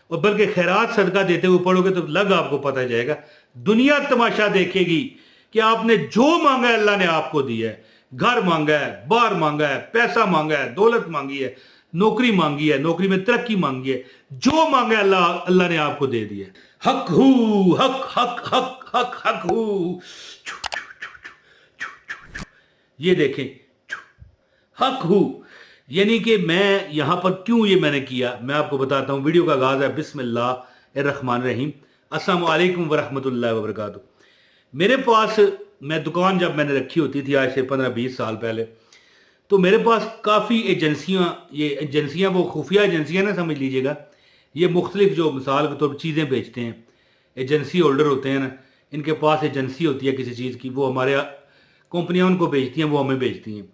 اور بلکہ خیرات صدقہ دیتے ہوئے پڑھو گے تو لگ آپ کو پتہ جائے گا، دنیا تماشا دیکھے گی کہ آپ نے جو مانگا ہے اللہ نے آپ کو دیا ہے، گھر مانگا ہے، بار مانگا ہے، پیسہ مانگا ہے، دولت مانگی ہے، نوکری مانگی ہے، نوکری میں ترقی مانگی ہے، جو مانگا ہے اللہ نے آپ کو دے دیا ہے۔ حق ہو، حق حق حق حق حق ہو، یہ دیکھیں حق ہو، یعنی کہ میں یہاں پر کیوں یہ میں نے کیا، میں آپ کو بتاتا ہوں۔ ویڈیو کا آغاز ہے بسم اللہ الرحمن الرحیم۔ السلام علیکم ورحمۃ اللہ وبرکاتہ۔ میرے پاس، میں دکان جب میں نے رکھی ہوتی تھی آج سے 15-20 سال پہلے، تو میرے پاس کافی ایجنسیاں، یہ ایجنسیاں وہ خفیہ ایجنسیاں نہ سمجھ لیجئے گا، یہ مختلف جو مثال کے طور پر چیزیں بیچتے ہیں، ایجنسی ہولڈر ہوتے ہیں نا، ان کے پاس ایجنسی ہوتی ہے کسی چیز کی، وہ ہمارے کمپنیاں ان کو بیچتی ہیں، وہ ہمیں بیچتی ہیں۔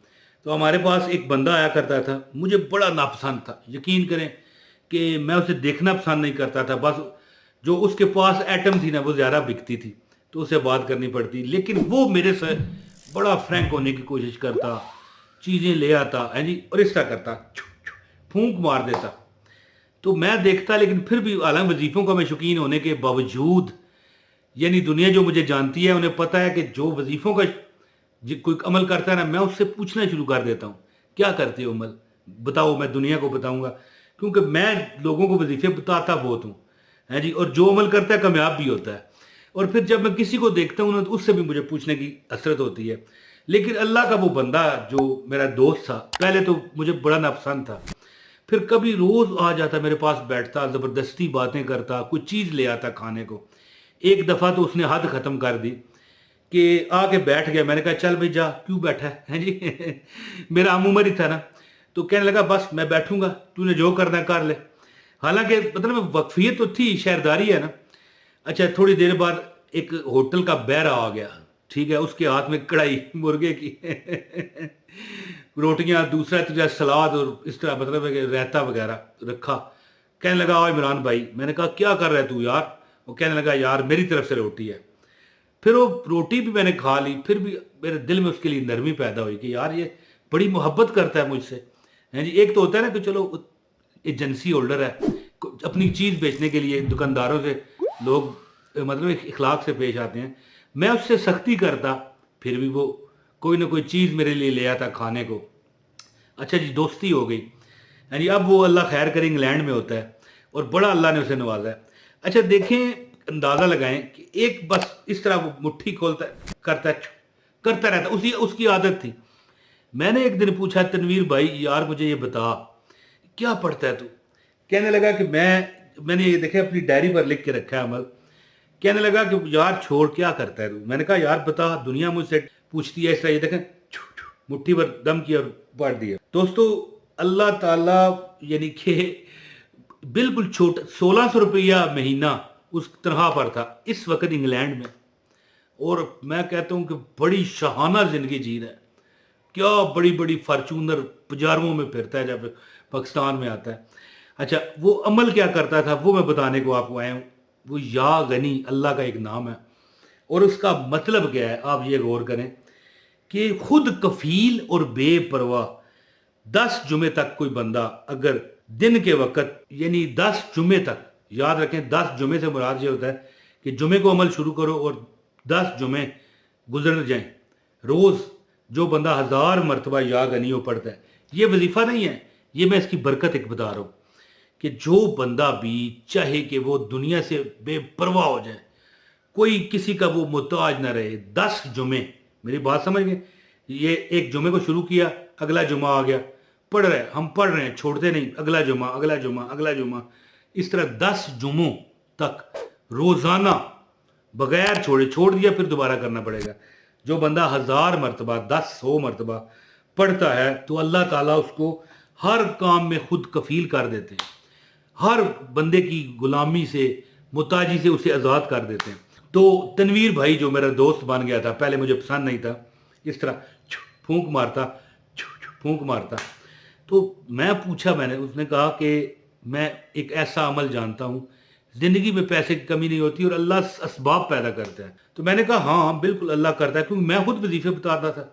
تو ہمارے پاس ایک بندہ آیا کرتا تھا، مجھے بڑا ناپسند تھا، یقین کریں کہ میں اسے دیکھنا پسند نہیں کرتا تھا، بس جو اس کے پاس ایٹم تھی نا وہ زیادہ بکتی تھی تو اسے بات کرنی پڑتی، لیکن وہ میرے سے بڑا فرینک ہونے کی کوشش کرتا، چیزیں لے آتا ہے جی، اور اس طرح کرتا، پھونک مار دیتا۔ تو میں دیکھتا، لیکن پھر بھی حالانکہ وظیفوں کا میں شوقین ہونے کے باوجود، یعنی دنیا جو مجھے جانتی ہے انہیں پتہ ہے کہ جو وظیفوں کا کوئی عمل کرتا ہے نا، میں اس سے پوچھنا شروع کر دیتا ہوں، کیا کرتے ہو عمل، بتاؤ، میں دنیا کو بتاؤں گا، کیونکہ میں لوگوں کو وظیفے بتاتا بہت ہوں، ہے جی، اور جو عمل کرتا ہے کامیاب بھی ہوتا ہے۔ اور پھر جب میں کسی کو دیکھتا ہوں تو اس سے بھی مجھے پوچھنے کی حسرت ہوتی ہے۔ لیکن اللہ کا وہ بندہ جو میرا دوست تھا، پہلے تو مجھے بڑا ناپسند تھا، پھر کبھی روز آ جاتا میرے پاس، بیٹھتا، زبردستی باتیں کرتا، کوئی چیز لے آتا کھانے کو۔ ایک دفعہ تو اس نے حد ختم کر دی کہ آ کے بیٹھ گیا، میں نے کہا چل بھائی جا، کیوں بیٹھا ہے جی میرا ہم عمر ہی تھا نا، تو کہنے لگا بس میں بیٹھوں گا، تو نے جو کرنا ہے کر لے۔ حالانکہ مطلب وقفیت تو تھی، شہرداری ہے نا۔ اچھا، تھوڑی دیر بعد ایک ہوٹل کا بہرا آ گیا، ٹھیک ہے، اس کے ہاتھ میں کڑھائی مرغے کی روٹیاں، دوسرا تیسرا سلاد، اور اس طرح مطلب ہے کہ رائتا وغیرہ رکھا۔ کہنے لگا آؤ عمران بھائی، میں نے کہا کیا کر رہا ہے تو یار؟ وہ کہنے لگا یار میری طرف سے روٹی ہے۔ پھر وہ روٹی بھی میں نے کھا لی، پھر بھی میرے دل میں اس کے لیے نرمی پیدا ہوئی کہ یار یہ بڑی محبت کرتا ہے مجھ سے، ہیں جی۔ ایک تو ہوتا ہے نا کہ چلو ایجنسی ہولڈر ہے، اپنی چیز بیچنے کے لیے دکانداروں سے لوگ مطلب اخلاق سے پیش آتے ہیں، میں اس سے سختی کرتا، پھر بھی وہ کوئی نہ کوئی چیز میرے لیے لے آتا کھانے کو۔ اچھا جی، دوستی ہو گئی، یعنی اب وہ اللہ خیر کرے انگلینڈ میں ہوتا ہے، اور بڑا اللہ نے اسے نوازا ہے۔ اچھا دیکھیں، اندازہ لگائیں کہ ایک بس اس طرح وہ مٹھی کھولتا ہے، کرتا رہتا، اس کی عادت تھی۔ میں نے ایک دن پوچھا تنویر بھائی یار مجھے یہ بتا کیا پڑھتا ہے تو؟ کہنے لگا کہ میں نے یہ دیکھے اپنی ڈائری پر لکھ کے رکھا ہے عمل۔ کہنے لگا کہ یار چھوڑ، کیا کرتا ہے تو؟ میں نے کہا یار بتا، دنیا مجھ سے پوچھتی ہے اس طرح، یہ دیکھیں مٹھی پر دم کیا اور پڑھ دیا۔ دوستو، اللہ تعالیٰ یعنی کہ بالکل چھوٹا 1600 روپیہ مہینہ اس تنخواہ پر تھا اس وقت انگلینڈ میں، اور میں کہتا ہوں کہ بڑی شاہانہ زندگی جی رہا ہے، کیا بڑی بڑی فارچونر پجاروں میں پھرتا ہے جب پاکستان میں آتا ہے۔ اچھا، وہ عمل کیا کرتا تھا وہ میں بتانے کو آپ کو آیا ہوں۔ وہ یا غنی اللہ کا ایک نام ہے، اور اس کا مطلب کیا ہے آپ یہ غور کریں کہ خود کفیل اور بے پرواہ 10 جمعے تک کوئی بندہ اگر دن کے وقت، یعنی 10 جمعے تک، یاد رکھیں 10 جمعے سے مراد یہ ہوتا ہے کہ جمعے کو عمل شروع کرو اور 10 جمعے گزر جائیں، روز جو بندہ 1000 مرتبہ یا غنیو پڑھتا ہے، یہ وظیفہ نہیں ہے، یہ میں اس کی برکت ایک بتا رہا ہوں کہ جو بندہ بھی چاہے کہ وہ دنیا سے بے پرواہ ہو جائے، کوئی کسی کا وہ محتاج نہ رہے، 10 جمعے، میری بات سمجھ گئے، یہ ایک جمعے کو شروع کیا، اگلا جمعہ آ گیا، پڑھ رہے، ہم پڑھ رہے ہیں، چھوڑتے نہیں، اگلا جمعہ، اگلا جمعہ، اگلا جمعہ، اس طرح 10 جمعوں تک روزانہ بغیر چھوڑ دیا پھر دوبارہ کرنا پڑے گا۔ جو بندہ 1000 مرتبہ، 100 مرتبہ پڑھتا ہے تو اللہ تعالیٰ اس کو ہر کام میں خود کفیل کر دیتے ہیں، ہر بندے کی غلامی سے، محتاجی سے اسے آزاد کر دیتے ہیں۔ تو تنویر بھائی جو میرا دوست بن گیا تھا، پہلے مجھے پسند نہیں تھا، اس طرح پھونک مارتا، پھونک مارتا، تو میں پوچھا، میں نے، اس نے کہا کہ میں ایک ایسا عمل جانتا ہوں، زندگی میں پیسے کی کمی نہیں ہوتی اور اللہ اسباب پیدا کرتا ہے۔ تو میں نے کہا ہاں بالکل اللہ کرتا ہے، کیونکہ میں خود وظیفے بتاتا تھا،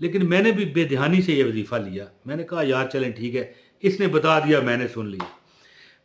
لیکن میں نے بھی بے دہانی سے یہ وظیفہ لیا۔ میں نے کہا یار چلیں ٹھیک ہے، اس نے بتا دیا، میں نے سن لیا۔